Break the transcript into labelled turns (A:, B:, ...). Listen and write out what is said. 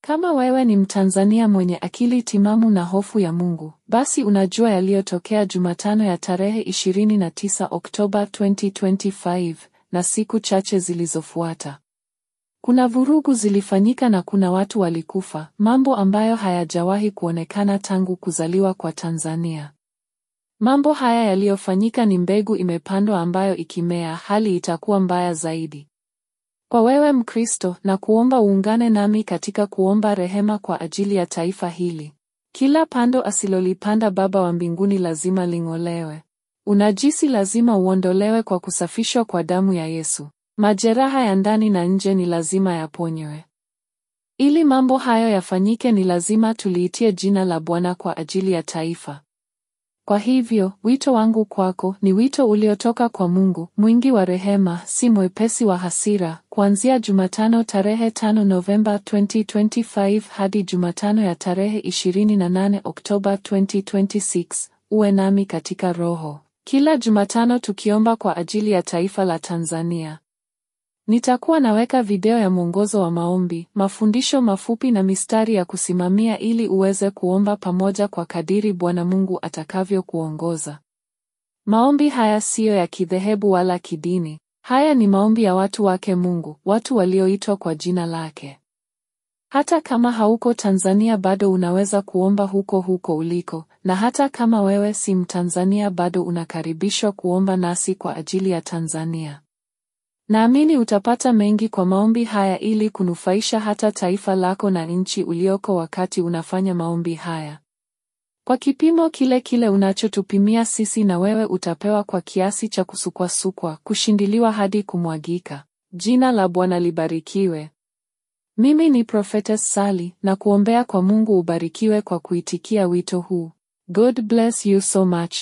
A: Kama wewe ni Mtanzania mwenye akili timamu na hofu ya Mungu, basi unajua yaliyotokea Jumatano ya tarehe 29 Oktoba 2025 na siku chache zilizofuata. Kuna vurugu zilifanyika na kuna watu walikufa, mambo ambayo hayajawahi kuonekana tangu kuzaliwa kwa Tanzania. Mambo haya yaliyofanyika ni mbegu imepandwa ambayo ikimea hali itakuwa mbaya zaidi. Kwa wewe Mkristo, na kuomba uungane nami katika kuomba rehema kwa ajili ya taifa hili. Kila pando asilolipanda Baba wa mbinguni lazima ling'olewe. Unajisi lazima uondolewe kwa kusafishwa kwa damu ya Yesu. Majeraha ya ndani na nje ni lazima yaponywe. Ili mambo hayo yafanyike ni lazima tuliitie jina la Bwana kwa ajili ya taifa. Kwa hivyo, wito wangu kwako ni wito uliotoka kwa Mungu, mwingi wa rehema, si mwepesi wa hasira. Kuanzia Jumatano tarehe 5 Novemba 2025 hadi Jumatano ya tarehe 28 Oktoba 2026, uwe nami katika roho. Kila Jumatano tukiomba kwa ajili ya taifa la Tanzania. Nitakuwa naweka video ya mwongozo wa maombi, mafundisho mafupi na mistari ya kusimamia ili uweze kuomba pamoja kwa kadiri Bwana Mungu atakavyo kuongoza. Maombi haya siyo ya kidhehebu wala kidini. Haya ni maombi ya watu wake Mungu, watu walioitwa kwa jina lake. Hata kama hauko Tanzania bado unaweza kuomba huko uliko, na hata kama wewe si Mtanzania bado unakaribishwa kuomba nasi kwa ajili ya Tanzania. Naamini utapata mengi kwa maombi haya ili kunufaisha hata taifa lako na nchi ulioko wakati unafanya maombi haya. Kwa kipimo kile unachotupimia sisi na wewe utapewa kwa kiasi cha kusukwasukwa, kushindiliwa hadi kumwagika. Jina la Bwana libarikiwe. Mimi ni Prophetess Sally na kuombea kwa Mungu ubarikiwe kwa kuitikia wito huu. God bless you so much.